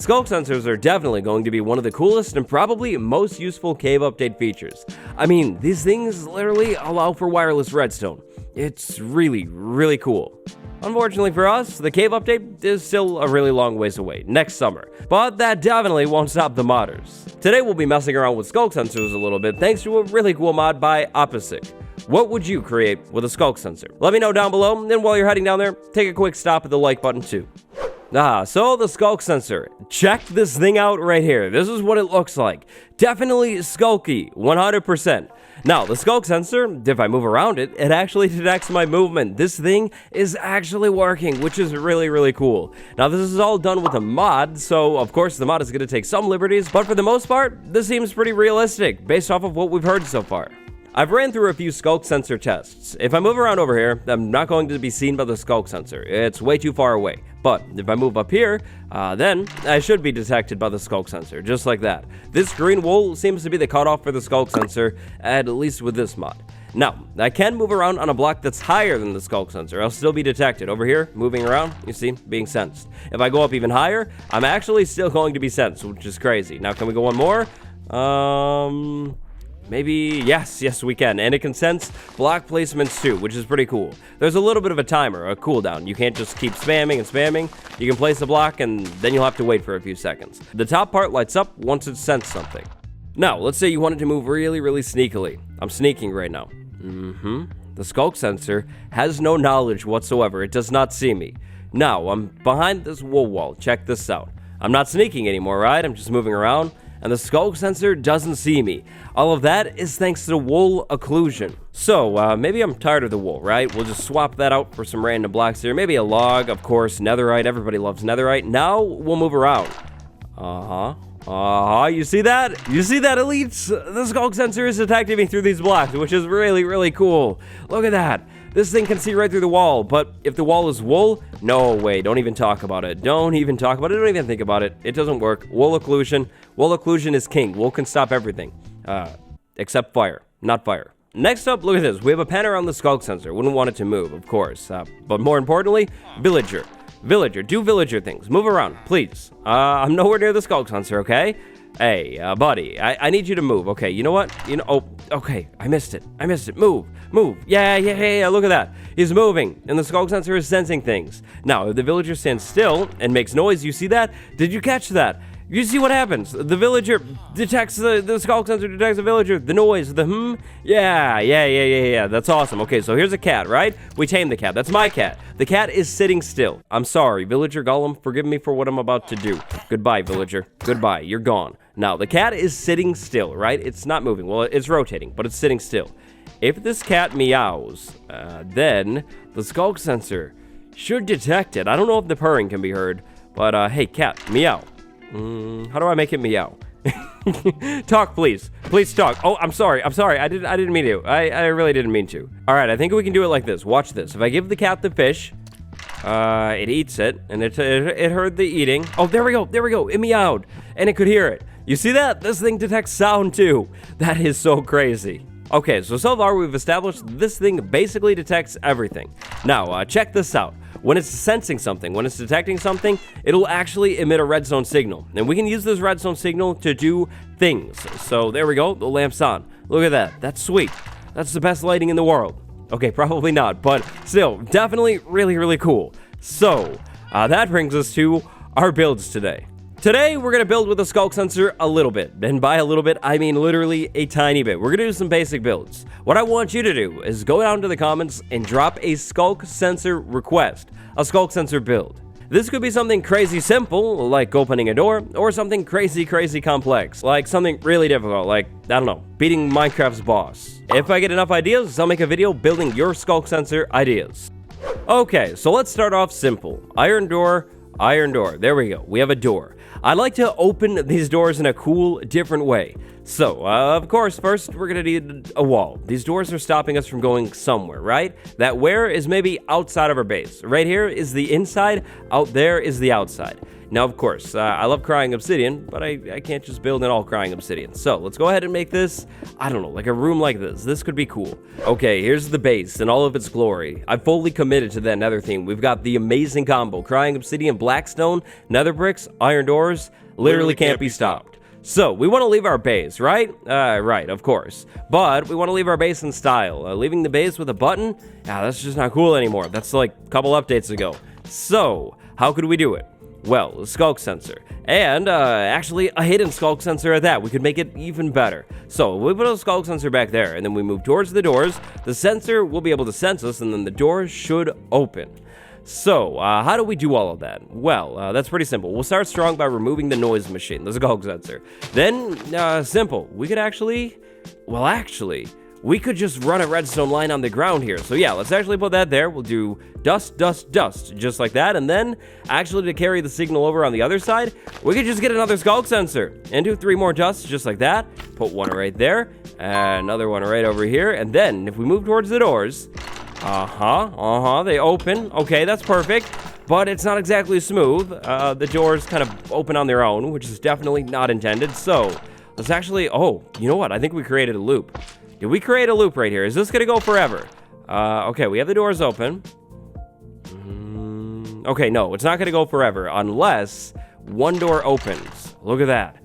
Skulk sensors are definitely going to be one of the coolest and probably most useful cave update features. I mean, these things literally allow for wireless redstone. It's really, really cool. Unfortunately for us, the cave update is still a really long ways away, next summer, but that definitely won't stop the modders. Today we'll be messing around with Skulk sensors a little bit thanks to a really cool mod by Opposite. What would you create with a Skulk sensor? Let me know down below, and while you're heading down there, take a quick stop at the like button too. So the Skulk sensor. Check this thing out right here. This is what it looks like. Definitely skulky, 100%. Now, the Skulk sensor, if I move around it, it actually detects my movement. This thing is actually working, which is really, really cool. Now, this is all done with a mod, so of course the mod is going to take some liberties, but for the most part, this seems pretty realistic based off of what we've heard so far. I've ran through a few Skulk sensor tests. If I move around over here, I'm not going to be seen by the Skulk sensor. It's way too far away. But if I move up here, then I should be detected by the Skulk sensor, just like that. This green wool seems to be the cutoff for the Skulk sensor, at least with this mod. Now, I can move around on a block that's higher than the Skulk sensor. I'll still be detected. Over here, moving around, you see, being sensed. If I go up even higher, I'm actually still going to be sensed, which is crazy. Now, can we go one more? Maybe, yes, we can. And it can sense block placements too, which is pretty cool. There's a little bit of a timer, a cooldown. You can't just keep spamming and spamming. You can place a block and then you'll have to wait for a few seconds. The top part lights up once it sensed something. Now, let's say you wanted to move really, really sneakily. I'm sneaking right now. The Skulk sensor has no knowledge whatsoever. It does not see me. Now, I'm behind this wool wall. Check this out. I'm not sneaking anymore, right? I'm just moving around. And the Skulk sensor doesn't see me. All of that is thanks to the wool occlusion. So, maybe I'm tired of the wool, right? We'll just swap that out for some random blocks here. Maybe a log, of course, netherite. Everybody loves netherite. Now, we'll move around. You see that? You see that, elites? The Skulk sensor is detecting me through these blocks, which is really, really cool. Look at that. This thing can see right through the wall, but if the wall is wool, no way, don't even talk about it. Don't even talk about it, don't even think about it. It doesn't work. Wool occlusion. Wool occlusion is king. Wool can stop everything. Except fire. Not fire. Next up, look at this. We have a pen around the Skulk sensor. Wouldn't want it to move, of course. But more importantly, villager. Villager, do villager things. Move around, please. I'm nowhere near the Skulk sensor, okay? Hey, buddy, I need you to move. Okay, you know what? Okay, I missed it. Move. Yeah, look at that. He's moving, and the Skulk sensor is sensing things. Now, if the villager stands still and makes noise, you see that? Did you catch that? You see what happens? The villager detects the Skulk sensor detects the villager, the noise, the Yeah. That's awesome. Okay, so here's a cat, right? We tamed the cat. That's my cat. The cat is sitting still. I'm sorry, villager Gollum. Forgive me for what I'm about to do. Goodbye, villager. Goodbye. You're gone. Now, the cat is sitting still, right? It's not moving. Well, it's rotating, but it's sitting still. If this cat meows, then the Skulk sensor should detect it. I don't know if the purring can be heard, but hey, cat, meow. How do I make it meow? Talk, please. Please talk. Oh, I'm sorry. I didn't mean to. I really didn't mean to. All right, I think we can do it like this. Watch this. If I give the cat the fish, it eats it, and it heard the eating. Oh, there we go. It meowed, and it could hear it. You see that? This thing detects sound too. That is so crazy. Okay, so far we've established this thing basically detects everything. Now, check this out. When it's sensing something, when it's detecting something, it'll actually emit a redstone signal. And we can use this redstone signal to do things. So there we go, the lamp's on. Look at that, that's sweet. That's the best lighting in the world. Okay, probably not, but still, definitely really, really cool. So, that brings us to our builds today. Today, we're going to build with a Skulk sensor a little bit. And by a little bit, I mean literally a tiny bit. We're going to do some basic builds. What I want you to do is go down to the comments and drop a Skulk sensor request. A Skulk sensor build. This could be something crazy simple, like opening a door, or something crazy complex, like something really difficult, like, I don't know, beating Minecraft's boss. If I get enough ideas, I'll make a video building your Skulk sensor ideas. Okay, so let's start off simple. Iron door. There we go. We have a door. I like to open these doors in a cool, different way. So, of course, first we're gonna need a wall. These doors are stopping us from going somewhere, right? That where is maybe outside of our base. Right here is the inside, out there is the outside. Now, of course, I love crying obsidian, but I can't just build an all crying obsidian. So let's go ahead and make this, I don't know, like a room like this. This could be cool. Okay, here's the base in all of its glory. I've fully committed to that nether theme. We've got the amazing combo, crying obsidian, blackstone, nether bricks, iron doors, literally can't be stopped. So, we want to leave our base, right? Right, of course. But we want to leave our base in style. Leaving the base with a button? Yeah, that's just not cool anymore. That's like a couple updates ago. So, how could we do it? Well, a Skulk Sensor. And, actually, a hidden Skulk Sensor at that. We could make it even better. So, we put a Skulk Sensor back there, and then we move towards the doors. The sensor will be able to sense us, and then the door should open. So, how do we do all of that? Well, that's pretty simple. We'll start strong by removing the noise machine, the Skulk Sensor. Then, simple. We could actually, we could just run a redstone line on the ground here. So yeah, let's actually put that there. We'll do dust, dust, dust, just like that. And then, actually to carry the signal over on the other side, we could just get another Skulk Sensor and do 3 more dusts, just like that. Put one right there, and another one right over here. And then, if we move towards the doors, they open. Okay, that's perfect, but it's not exactly smooth. The doors kind of open on their own, which is definitely not intended. So, let's actually, oh, you know what? I think we created a loop. Did we create a loop right here? Is this gonna go forever? Okay, we have the doors open. Okay, no, it's not gonna go forever unless one door opens. Look at that.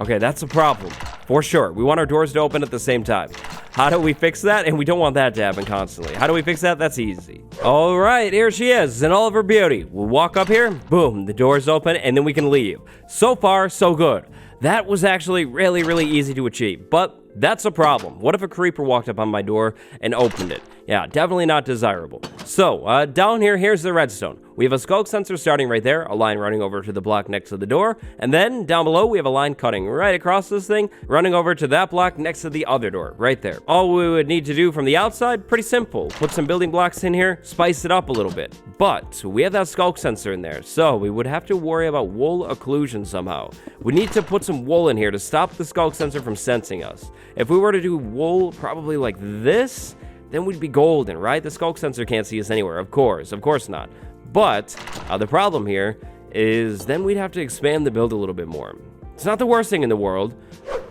Okay, that's a problem, for sure. We want our doors to open at the same time. How do we fix that? And we don't want that to happen constantly. How do we fix that? That's easy. All right, here she is in all of her beauty. We'll walk up here, boom, the door's open, and then we can leave. So far, so good. That was actually really, really easy to achieve, but that's a problem. What if a creeper walked up on my door and opened it? Yeah, definitely not desirable. So, down here, here's the redstone. We have a Skulk Sensor starting right there, a line running over to the block next to the door, and then down below, we have a line cutting right across this thing, running over to that block next to the other door, right there. All we would need to do from the outside, pretty simple. Put some building blocks in here, spice it up a little bit. But, we have that Skulk Sensor in there, so we would have to worry about wool occlusion somehow. We need to put some wool in here to stop the Skulk Sensor from sensing us. If we were to do wool probably like this, then we'd be golden, right? The Skulk Sensor can't see us anywhere, of course not. But the problem here is then we'd have to expand the build a little bit more. It's not the worst thing in the world.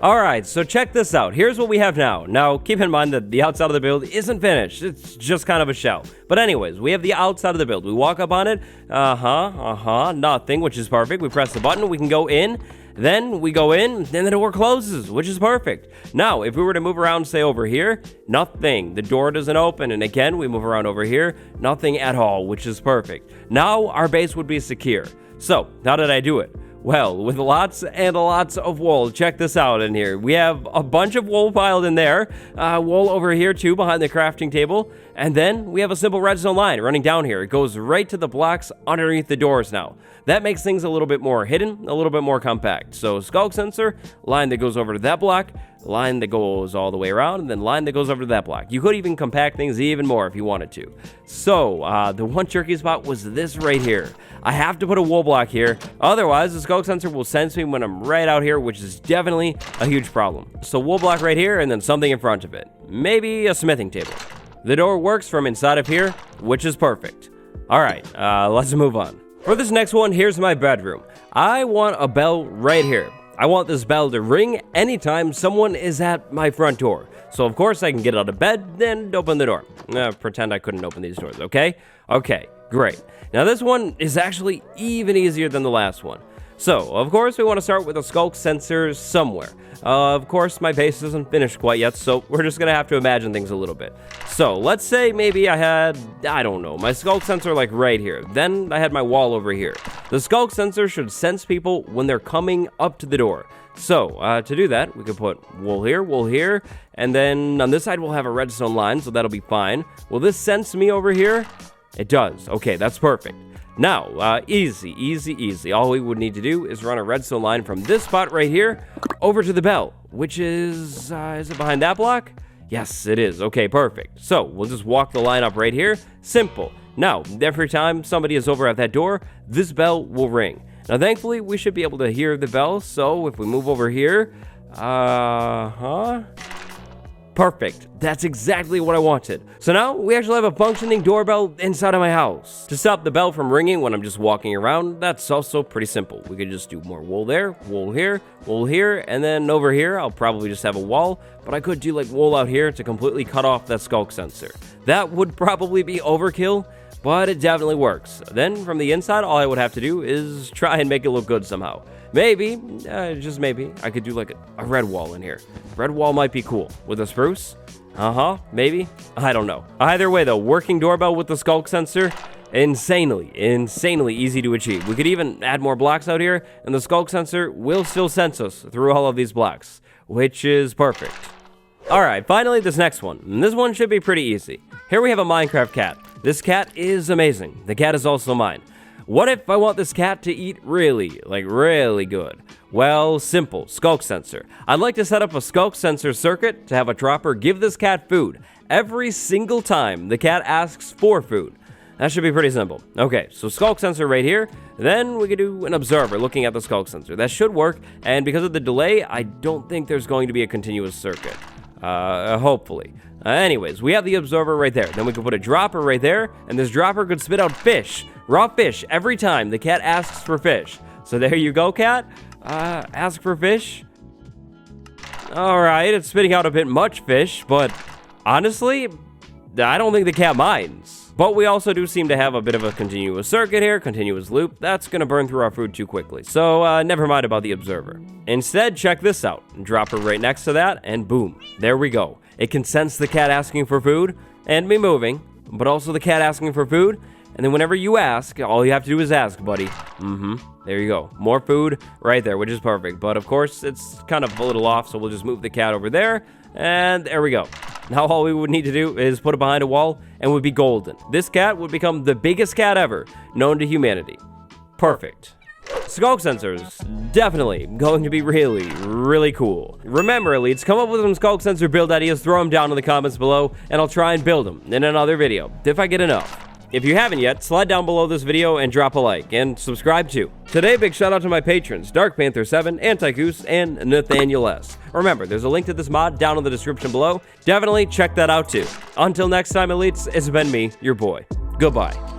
All right, so check this out. Here's what we have now. Now, keep in mind that the outside of the build isn't finished. It's just kind of a shell. But anyways, we have the outside of the build. We walk up on it. Nothing, which is perfect. We press the button. We can go in. Then we go in, then the door closes, which is perfect. Now, if we were to move around, say over here, nothing. The door doesn't open, and again, we move around over here, nothing at all, which is perfect. Now, our base would be secure. So, how did I do it? Well, with lots and lots of wool. Check this out in here. We have a bunch of wool piled in there. Wool over here, too, behind the crafting table. And then we have a simple redstone line running down here. It goes right to the blocks underneath the doors now. That makes things a little bit more hidden, a little bit more compact. So, Skulk Sensor, line that goes over to that block, line that goes all the way around, and then line that goes over to that block. You could even compact things even more if you wanted to. So, the one tricky spot was this right here. I have to put a wool block here, otherwise the Skulk Sensor will sense me when I'm right out here, which is definitely a huge problem. So wool block right here, and then something in front of it. Maybe a smithing table. The door works from inside of here, which is perfect. Alright, let's move on. For this next one, here's my bedroom. I want a bell right here. I want this bell to ring anytime someone is at my front door. So of course I can get out of bed, then open the door. Pretend I couldn't open these doors, okay? Okay, great. Now this one is actually even easier than the last one. So, of course, we want to start with a Skulk Sensor somewhere. Of course, my base isn't finished quite yet, so we're just going to have to imagine things a little bit. So, let's say maybe I had, I don't know, my Skulk Sensor like right here. Then I had my wall over here. The Skulk Sensor should sense people when they're coming up to the door. So, to do that, we could put wool here, and then on this side we'll have a redstone line, so that'll be fine. Will this sense me over here? It does. Okay, that's perfect. Now, easy. All we would need to do is run a redstone line from this spot right here over to the bell, which is it behind that block? Yes, it is. Okay, perfect. So, we'll just walk the line up right here. Simple. Now, every time somebody is over at that door, this bell will ring. Now, thankfully, we should be able to hear the bell, so if we move over here, Perfect. That's exactly what I wanted. So now we actually have a functioning doorbell inside of my house. To stop the bell from ringing when I'm just walking around, that's also pretty simple. We could just do more wool there, wool here, and then over here, I'll probably just have a wall, but I could do like wool out here to completely cut off that Skulk Sensor. That would probably be overkill, but it definitely works. Then from the inside, all I would have to do is try and make it look good somehow. Maybe, just maybe, I could do like a red wall in here. Red wall might be cool. With a spruce? Maybe? I don't know. Either way though, working doorbell with the Skulk Sensor, insanely easy to achieve. We could even add more blocks out here, and the Skulk Sensor will still sense us through all of these blocks, which is perfect. Alright, finally this next one. And this one should be pretty easy. Here we have a Minecraft cat. This cat is amazing. The cat is also mine. What if I want this cat to eat really good? Well, simple, Skulk Sensor. I'd like to set up a Skulk Sensor circuit to have a dropper give this cat food every single time the cat asks for food. That should be pretty simple. Okay, so Skulk Sensor right here. Then we could do an observer looking at the Skulk Sensor. That should work, and because of the delay, I don't think there's going to be a continuous circuit. Hopefully. Anyways, we have the observer right there. Then we can put a dropper right there, and this dropper could spit out fish. Raw fish every time the cat asks for fish. So there you go, cat. Ask for fish. Alright, it's spitting out a bit much fish, but honestly, I don't think the cat minds. But we also do seem to have a bit of a continuous circuit here, continuous loop. That's gonna burn through our food too quickly. So never mind about the observer. Instead, check this out. Drop her right next to that, and boom, there we go. It can sense the cat asking for food, and me moving, but also the cat asking for food. And then whenever you ask, all you have to do is ask, buddy. There you go. More food right there, which is perfect. But of course, it's kind of a little off, so we'll just move the cat over there. And there we go. Now all we would need to do is put it behind a wall, and would be golden. This cat would become the biggest cat ever known to humanity. Perfect. Skulk Sensors, definitely going to be really cool. Remember, elites, come up with some Skulk Sensor build ideas, throw them down in the comments below, and I'll try and build them in another video, if I get enough. If you haven't yet, slide down below this video and drop a like, and subscribe too. Today, big shout out to my patrons, Dark Panther 7, Antigoose, and Nathaniel S. Remember, there's a link to this mod down in the description below. Definitely check that out too. Until next time, elites, it's been me, your boy. Goodbye.